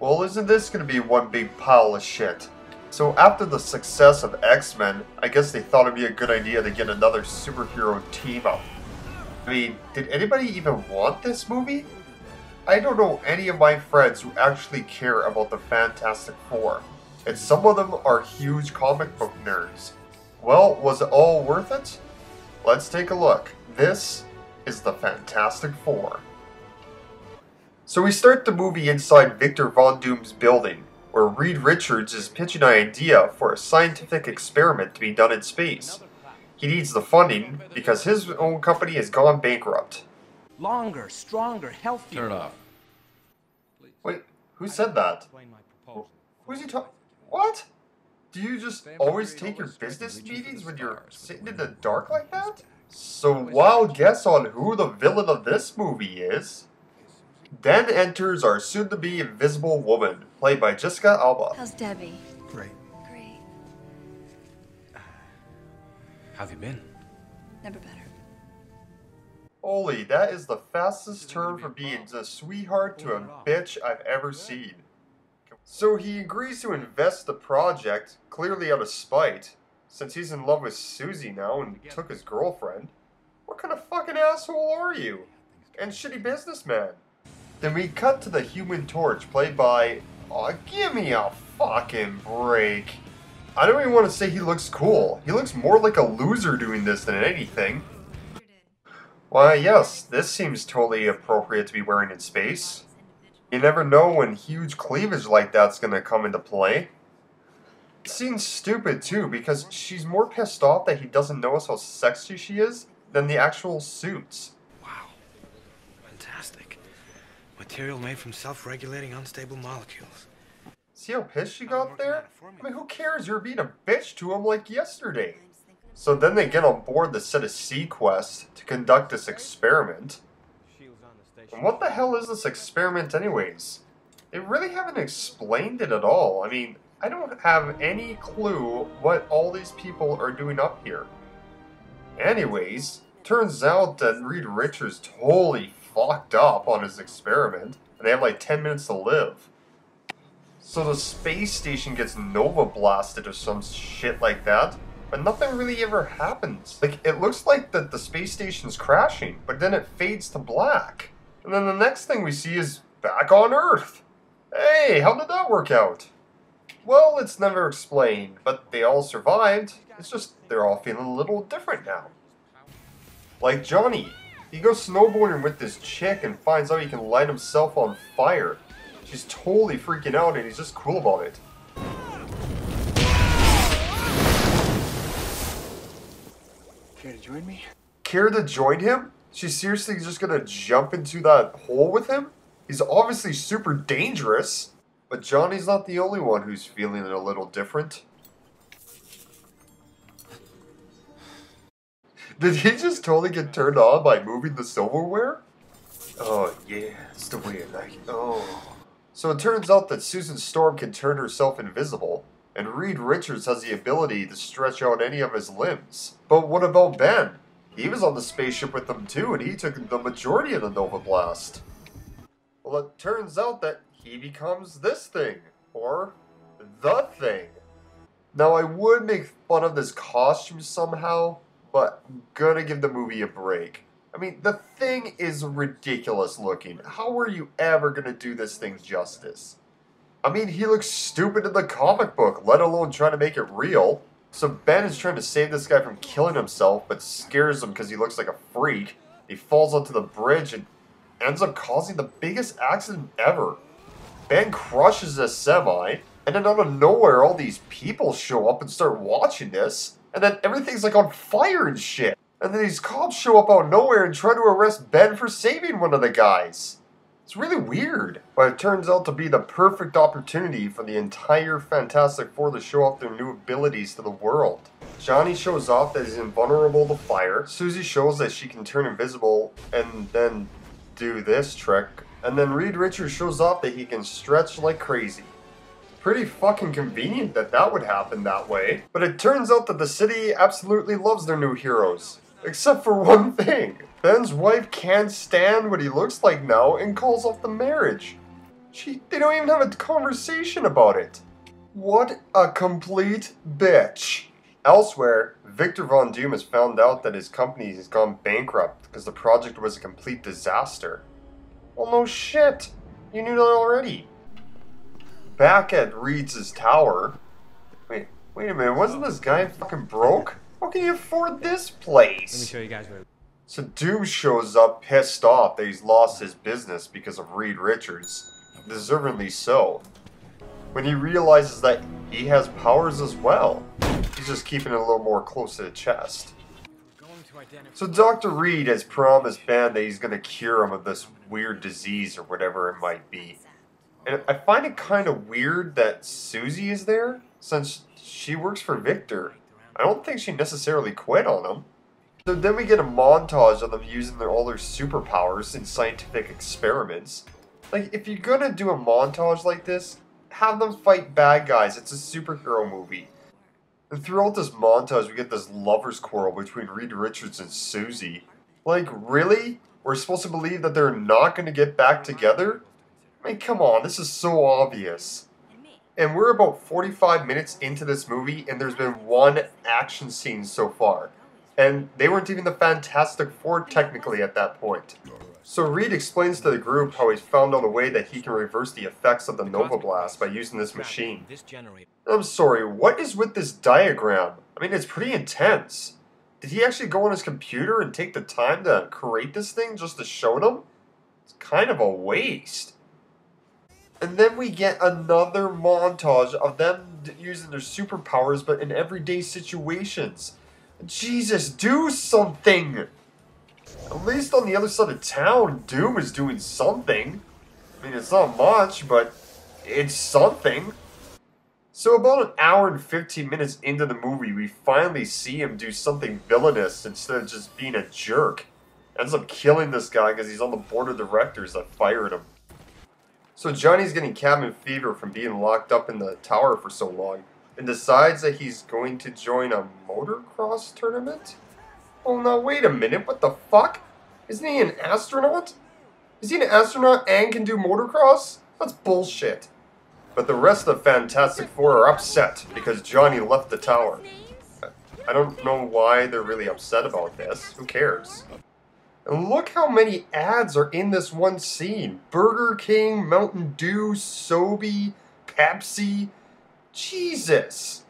Well, isn't this gonna be one big pile of shit? So after the success of X-Men, I guess they thought it'd be a good idea to get another superhero team up. I mean, did anybody even want this movie? I don't know any of my friends who actually care about the Fantastic Four, and some of them are huge comic book nerds. Well, was it all worth it? Let's take a look. This is the Fantastic Four. So we start the movie inside Victor Von Doom's building, where Reed Richards is pitching an idea for a scientific experiment to be done in space. He needs the funding because his own company has gone bankrupt. Longer, stronger, healthier. Turn it off. Wait, who said that? Who's he talking? What? Do you just always take your business meetings when you're sitting in the dark like that? So wild guess on who the villain of this movie is. Then enters our soon-to-be Invisible Woman, played by Jessica Alba. How's Debbie? Great. Great. How have you been? Never better. Holy, that is the fastest turn from being a sweetheart to a bitch I've ever seen. So he agrees to invest the project, clearly out of spite, since he's in love with Susie now and took his girlfriend. What kind of fucking asshole are you? And shitty businessman. Then we cut to the Human Torch, played by... Aw, give me a fucking break. I don't even want to say he looks cool. He looks more like a loser doing this than anything. Why, yes, this seems totally appropriate to be wearing in space. You never know when huge cleavage like that's gonna come into play. It seems stupid too, because she's more pissed off that he doesn't notice how sexy she is than the actual suits. Wow. Fantastic. Material made from self-regulating unstable molecules. See how pissed she got there? I mean, who cares? You're being a bitch to him like yesterday. So then they get on board the set of Sequest to conduct this experiment. And what the hell is this experiment anyways? They really haven't explained it at all. I mean, I don't have any clue what all these people are doing up here. Anyways, turns out that Reed Richards totally fucked up on his experiment, and they have like 10 minutes to live. So the space station gets Nova blasted or some shit like that, but nothing really ever happens. Like, it looks like that the space station's crashing, but then it fades to black. And then the next thing we see is back on Earth. Hey, how did that work out? Well, it's never explained, but they all survived. It's just they're all feeling a little different now. Like Johnny. He goes snowboarding with this chick and finds out he can light himself on fire. She's totally freaking out and he's just cool about it. Care to join me? Care to join him? She's seriously just gonna jump into that hole with him? He's obviously super dangerous. But Johnny's not the only one who's feeling it a little different. Did he just totally get turned on by moving the silverware? Oh yeah, it's the way I like it. Oh. So it turns out that Susan Storm can turn herself invisible, and Reed Richards has the ability to stretch out any of his limbs. But what about Ben? He was on the spaceship with them too, and he took the majority of the Nova Blast. Well, it turns out that he becomes this thing, or the Thing. Now, I would make fun of this costume somehow, but I'm gonna give the movie a break. I mean, the Thing is ridiculous looking. How are you ever gonna do this thing justice? I mean, he looks stupid in the comic book, let alone trying to make it real. So Ben is trying to save this guy from killing himself, but scares him because he looks like a freak. He falls onto the bridge and ends up causing the biggest accident ever. Ben crushes a semi, and then out of nowhere all these people show up and start watching this, and then everything's like on fire and shit. And then these cops show up out of nowhere and try to arrest Ben for saving one of the guys. It's really weird. But it turns out to be the perfect opportunity for the entire Fantastic Four to show off their new abilities to the world. Johnny shows off that he's invulnerable to fire. Susie shows that she can turn invisible and then do this trick. And then Reed Richards shows off that he can stretch like crazy. Pretty fucking convenient that that would happen that way. But it turns out that the city absolutely loves their new heroes. Except for one thing. Ben's wife can't stand what he looks like now and calls off the marriage. They don't even have a conversation about it. What a complete bitch. Elsewhere, Victor Von Doom has found out that his company has gone bankrupt because the project was a complete disaster. Well, no shit. You knew that already. Back at Reed's tower. Wait a minute. Wasn't this guy fucking broke? How can you afford this place? Let me show you guys where. So Doom shows up pissed off that he's lost his business because of Reed Richards. Deservedly so. When he realizes that he has powers as well. He's just keeping it a little more close to the chest. So Dr. Reed has promised Ben that he's going to cure him of this weird disease or whatever it might be. And I find it kind of weird that Susie is there, since she works for Victor. I don't think she necessarily quit on him. So then we get a montage of them using all their superpowers in scientific experiments. Like, if you're gonna do a montage like this, have them fight bad guys. It's a superhero movie. And throughout this montage, we get this lover's quarrel between Reed Richards and Susie. Like, really? We're supposed to believe that they're not gonna get back together? I mean, come on, this is so obvious. And we're about 45 minutes into this movie, and there's been one action scene so far. And they weren't even the Fantastic Four technically at that point. So Reed explains to the group how he's found out a way that he can reverse the effects of the Nova Blast by using this machine. I'm sorry, what is with this diagram? I mean, it's pretty intense. Did he actually go on his computer and take the time to create this thing just to show them? It's kind of a waste. And then we get another montage of them using their superpowers but in everyday situations. Jesus, do something! At least on the other side of town, Doom is doing something. I mean, it's not much, but it's something. So about an hour and 15 minutes into the movie, we finally see him do something villainous instead of just being a jerk. Ends up killing this guy because he's on the board of directors that fired him. So Johnny's getting cabin fever from being locked up in the tower for so long, and decides that he's going to join a motocross tournament? Oh, now wait a minute, what the fuck? Isn't he an astronaut? Is he an astronaut and can do motocross? That's bullshit. But the rest of the Fantastic Four are upset because Johnny left the tower. I don't know why they're really upset about this. Who cares? And look how many ads are in this one scene. Burger King, Mountain Dew, Sobe, Pepsi. Jesus.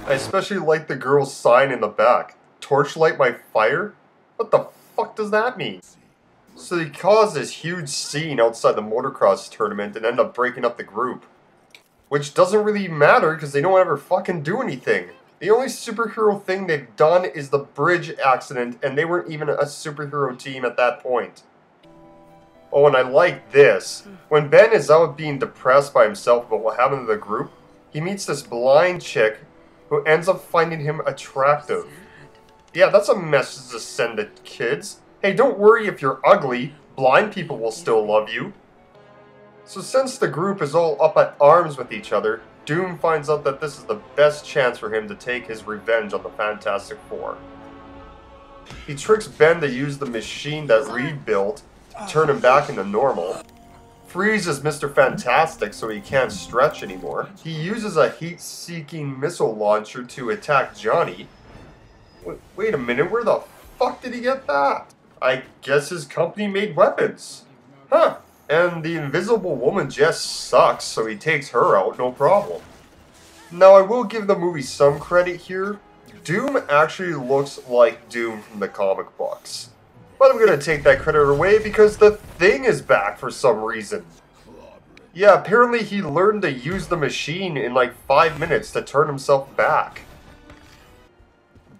I especially like the girl's sign in the back. Torchlight my fire? What the fuck does that mean? So they cause this huge scene outside the motocross tournament and end up breaking up the group. Which doesn't really matter because they don't ever fucking do anything. The only superhero thing they've done is the bridge accident, and they weren't even a superhero team at that point. Oh, and I like this. When Ben is out being depressed by himself about what happened to the group, he meets this blind chick who ends up finding him attractive. Yeah, that's a message to send to kids. Hey, don't worry if you're ugly, blind people will still love you. So since the group is all up at arms with each other, Doom finds out that this is the best chance for him to take his revenge on the Fantastic Four. He tricks Ben to use the machine that Reed built to turn him back into normal. Freezes Mr. Fantastic so he can't stretch anymore. He uses a heat-seeking missile launcher to attack Johnny. Wait a minute, where the fuck did he get that? I guess his company made weapons. Huh. And the Invisible Woman just sucks, so he takes her out, no problem. Now, I will give the movie some credit here. Doom actually looks like Doom from the comic books. But I'm gonna take that credit away because the Thing is back for some reason. Yeah, apparently he learned to use the machine in like 5 minutes to turn himself back.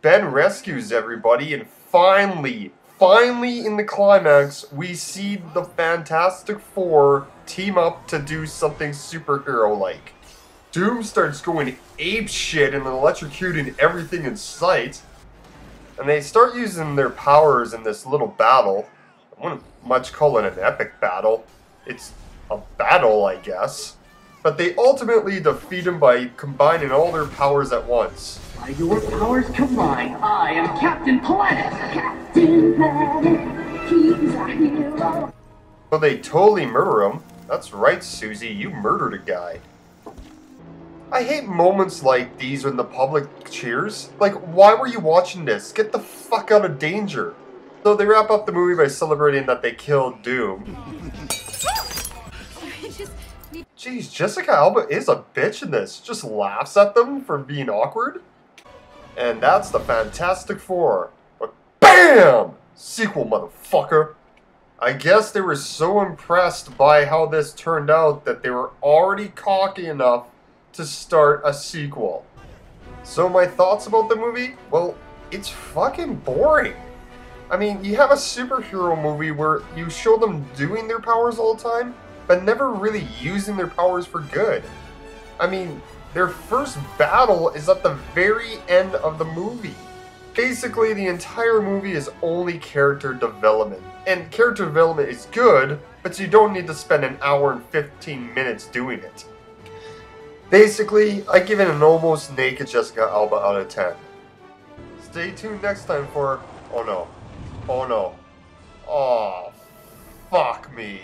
Ben rescues everybody, and finally in the climax, we see the Fantastic Four team up to do something superhero-like. Doom starts going apeshit and electrocuting everything in sight. And they start using their powers in this little battle. I wouldn't much call it an epic battle. It's a battle, I guess. But they ultimately defeat him by combining all their powers at once. By your powers combined, I am Captain Planet! Captain Planet, he's a hero! So they totally murder him, That's right, Susie, you murdered a guy. I hate moments like these when the public cheers. Like, why were you watching this? Get the fuck out of danger. So they wrap up the movie by celebrating that they killed Doom. Jeez, Jessica Alba is a bitch in this. Just laughs at them for being awkward. And that's the Fantastic Four. But BAM! Sequel, motherfucker. I guess they were so impressed by how this turned out that they were already cocky enough to start a sequel. So my thoughts about the movie? Well, it's fucking boring. I mean, you have a superhero movie where you show them doing their powers all the time, but never really using their powers for good. I mean, their first battle is at the very end of the movie. Basically, the entire movie is only character development. And character development is good, but you don't need to spend an hour and 15 minutes doing it. Basically, I give it an almost naked Jessica Alba out of 10. Stay tuned next time for... Oh no. Oh no. Oh, fuck me.